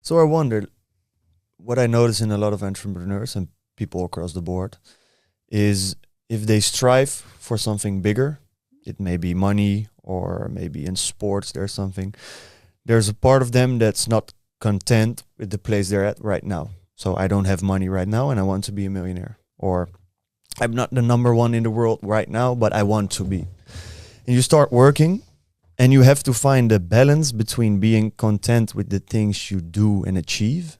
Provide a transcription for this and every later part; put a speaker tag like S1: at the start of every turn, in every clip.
S1: So I wondered, what I notice in a lot of entrepreneurs and people across the board is if they strive for something bigger, it may be money or maybe in sports there's something, there's a part of them that's not content with the place they're at right now. So I don't have money right now and I want to be a millionaire. Or I'm not the number one in the world right now, but I want to be. And you start working and you have to find a balance between being content with the things you do and achieve,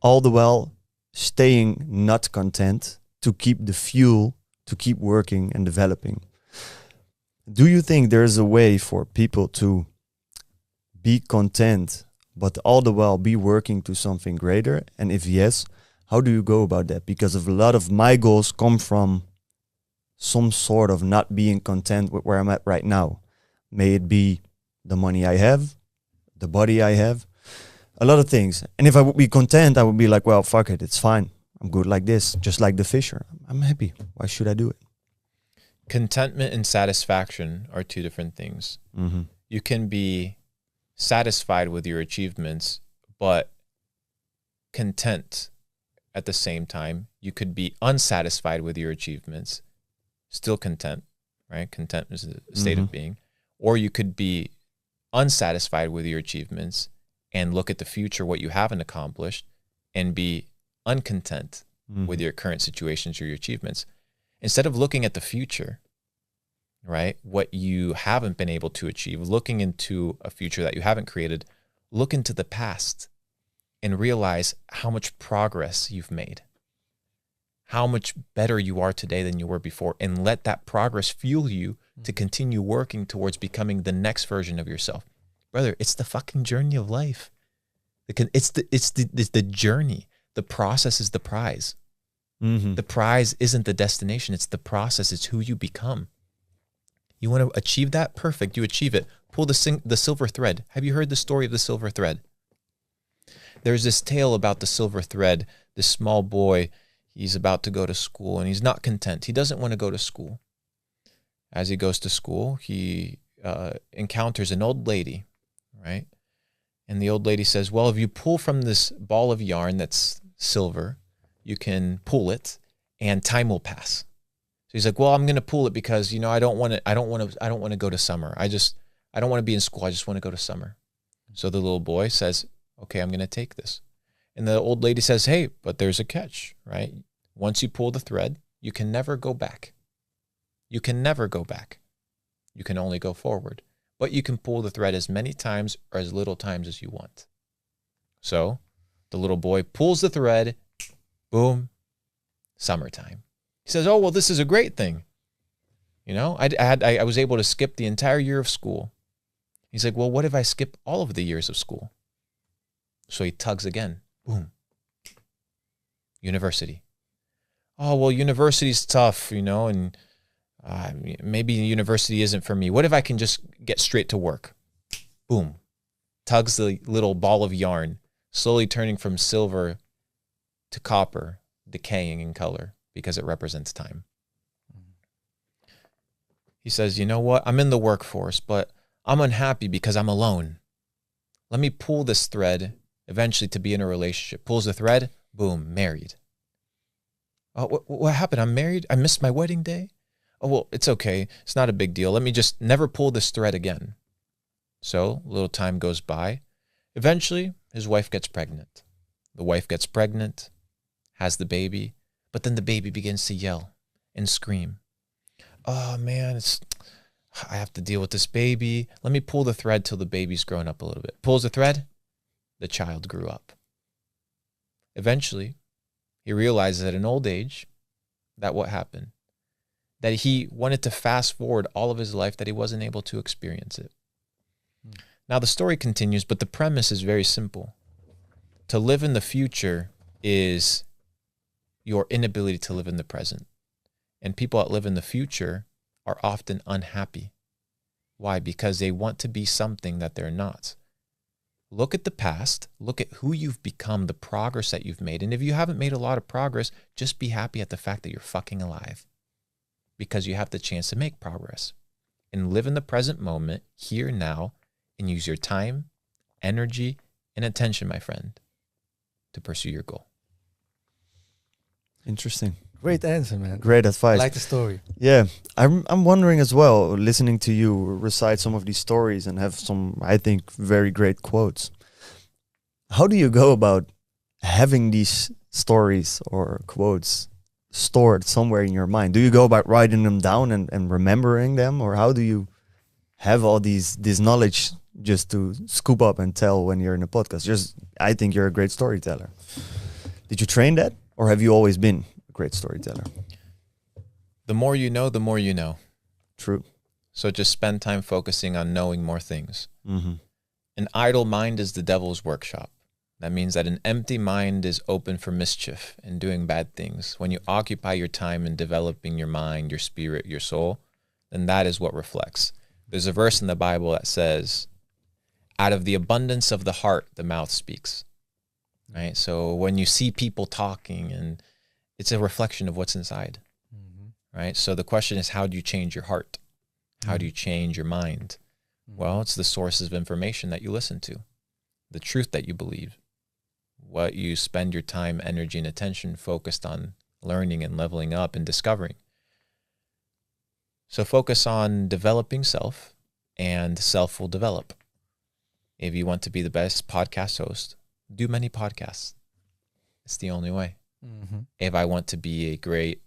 S1: all the while staying not content to keep the fuel to keep working and developing. Do you think there's a way for people to be content, but all the while be working to something greater? And if yes, how do you go about that? Because of a lot of my goals come from some sort of not being content with where I'm at right now. May it be the money I have, the body I have, a lot of things. And if I would be content, I would be like, well, fuck it, it's fine. I'm good like this, just like the fisher. I'm happy. Why should I do it?
S2: Contentment and satisfaction are two different things.
S1: Mm-hmm.
S2: You can be satisfied with your achievements, but content at the same time. You could be unsatisfied with your achievements, still content, right? Content is a state of being. Or you could be unsatisfied with your achievements and look at the future, what you haven't accomplished, and be uncontent with your current situations or your achievements. Instead of looking at the future, right, what you haven't been able to achieve, looking into a future that you haven't created, look into the past and realize how much progress you've made, how much better you are today than you were before, and let that progress fuel you to continue working towards becoming the next version of yourself. Brother, it's the fucking journey of life. It's the journey. The process is the prize. The prize isn't the destination. It's the process. It's who you become. You want to achieve that? Perfect. You achieve it. Pull the silver thread. Have you heard the story of the silver thread? There's this tale about the silver thread. This small boy, he's about to go to school and he's not content. He doesn't want to go to school. As he goes to school, he encounters an old lady, right? And the old lady says, well, if you pull from this ball of yarn that's silver, you can pull it and time will pass. So he's like, well, I'm going to pull it because, you know, I don't want to go to summer. I don't want to be in school. I just want to go to summer. So the little boy says, okay, I'm going to take this. And the old lady says, hey, but there's a catch, right? Once you pull the thread, you can never go back. You can never go back. You can only go forward. But you can pull the thread as many times or as little times as you want. So the little boy pulls the thread, boom, summertime. He says, oh, well, this is a great thing. You know, I was able to skip the entire year of school. He's like, well, what if I skip all of the years of school? So he tugs again, boom, university. Oh, well, university's tough, you know, and maybe university isn't for me. What if I can just get straight to work? Boom. Tugs the little ball of yarn, slowly turning from silver to copper, decaying in color because it represents time. He says, you know what? I'm in the workforce, but I'm unhappy because I'm alone. Let me pull this thread eventually to be in a relationship. Pulls the thread, boom, married. Oh, what happened? I'm married? I missed my wedding day? Oh, well, it's okay. It's not a big deal. Let me just never pull this thread again. So a little time goes by. Eventually, his wife gets pregnant. The wife gets pregnant, has the baby, but then the baby begins to yell and scream. Oh, man, I have to deal with this baby. Let me pull the thread till the baby's grown up a little bit. Pulls the thread, the child grew up. Eventually, he realizes at an old age that what happened? That he wanted to fast forward all of his life, that he wasn't able to experience it. Now the story continues, but the premise is very simple. To live in the future is your inability to live in the present. And people that live in the future are often unhappy. Why? Because they want to be something that they're not. Look at the past, look at who you've become, the progress that you've made. And if you haven't made a lot of progress, just be happy at the fact that you're fucking alive. Because you have the chance to make progress. And live in the present moment, here, now, and use your time, energy, and attention, my friend, to pursue your goal.
S1: Interesting.
S3: Great answer, man.
S1: Great
S3: I
S1: advice.
S3: like the story.
S1: Yeah, I'm wondering as well, listening to you recite some of these stories and have some, I think, very great quotes. How do you go about having these stories or quotes stored somewhere in your mind? Do you go about writing them down and remembering them, or how do you have all this knowledge just to scoop up and tell when you're in a podcast? Just, I think you're a great storyteller. Did you train that, or have you always been a great storyteller?
S2: The more you know, the more you know.
S1: True.
S2: So just spend time focusing on knowing more things.
S1: Mm-hmm.
S2: An idle mind is the devil's workshop. That means that an empty mind is open for mischief and doing bad things. When you occupy your time in developing your mind, your spirit, your soul, then that is what reflects. There's a verse in the Bible that says, out of the abundance of the heart, the mouth speaks. Right? So when you see people talking, and it's a reflection of what's inside. Right? So the question is, how do you change your heart? How do you change your mind? Well, it's the sources of information that you listen to, the truth that you believe, what you spend your time, energy, and attention focused on learning and leveling up and discovering. So focus on developing self, and self will develop. If you want to be the best podcast host, do many podcasts. It's the only way. If I want to be a great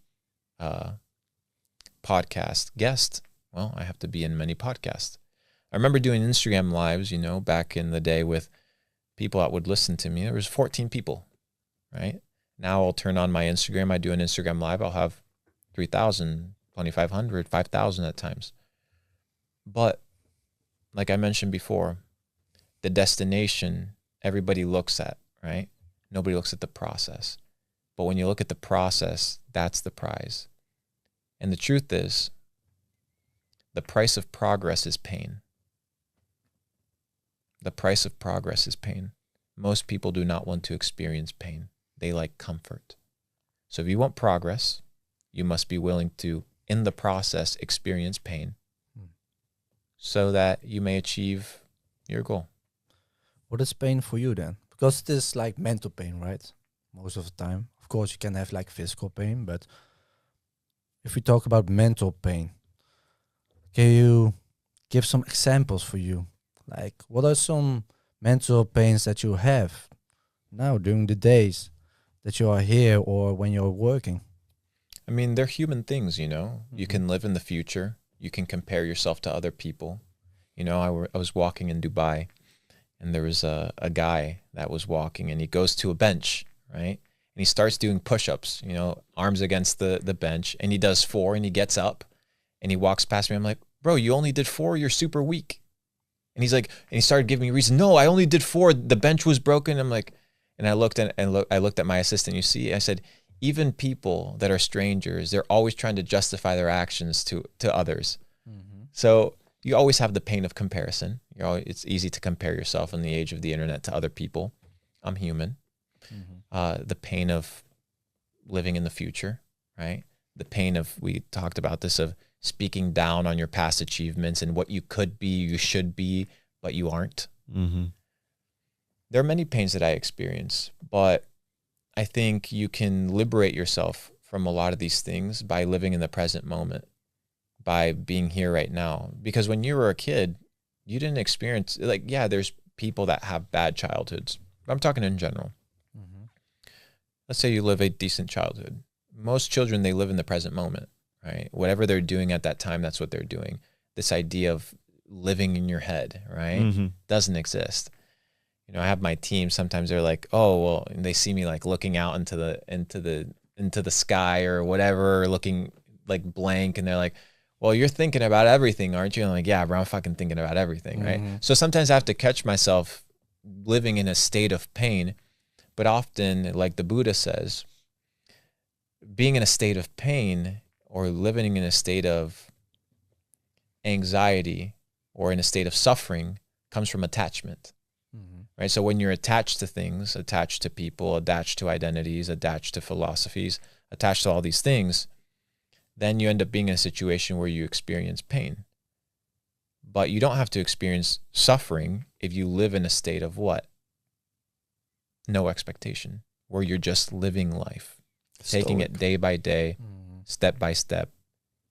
S2: podcast guest, well, I have to be in many podcasts. I remember doing Instagram lives, back in the day with people that would listen to me. There was 14 people, right? Now I'll turn on my Instagram. I do an Instagram live. I'll have 3,000, 2,500, 5,000 at times. But like I mentioned before, the destination everybody looks at, right? Nobody looks at the process. But when you look at the process, that's the prize. And the truth is, the price of progress is pain. The price of progress is pain. Most people do not want to experience pain. They like comfort. So if you want progress, you must be willing to, in the process, experience pain so that you may achieve your goal.
S3: What is pain for you then? Because it is like mental pain, right? Most of the time. Of course, you can have like physical pain, but if we talk about mental pain, can you give some examples for you? Like, what are some mental pains that you have now during the days that you are here or when you're working?
S2: I mean, they're human things, You can live in the future. You can compare yourself to other people. I was walking in Dubai, and there was a guy that was walking, and he goes to a bench, right? And he starts doing push-ups, arms against the bench, and he does 4, and he gets up, and he walks past me. I'm like, bro, you only did 4. You're super weak. And he's like, and he started giving me reason. No, I only did 4. The bench was broken. I'm like, and I looked at my assistant. You see, I said, even people that are strangers, they're always trying to justify their actions to others. So you always have the pain of comparison. It's easy to compare yourself in the age of the internet to other people. I'm human. The pain of living in the future, right? The pain of, we talked about this, of speaking down on your past achievements and what you could be, you should be, but you aren't. There are many pains that I experience, but I think you can liberate yourself from a lot of these things by living in the present moment, by being here right now. Because when you were a kid, you didn't experience, there's people that have bad childhoods. I'm talking in general. Let's say you live a decent childhood. Most children, they live in the present moment, right? Whatever they're doing at that time, that's what they're doing. This idea of living in your head, right? Doesn't exist. I have my team, sometimes they're like, oh, well, and they see me like looking out into the sky or whatever, looking like blank, and they're like, well, you're thinking about everything, aren't you? And I'm like, yeah, bro, I'm fucking thinking about everything, right? So sometimes I have to catch myself living in a state of pain, but often, like the Buddha says, being in a state of pain or living in a state of anxiety or in a state of suffering comes from attachment, right? So when you're attached to things, attached to people, attached to identities, attached to philosophies, attached to all these things, then you end up being in a situation where you experience pain. But you don't have to experience suffering if you live in a state of what? no expectation, where you're just living life, taking it
S1: Stoic.
S2: day by day,
S3: Mm.
S2: step by step,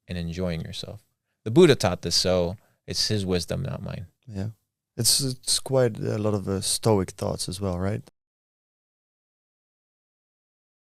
S2: and enjoying yourself. The Buddha taught this, so it's his wisdom, not mine.
S1: Yeah, it's quite a lot of Stoic thoughts as well, right?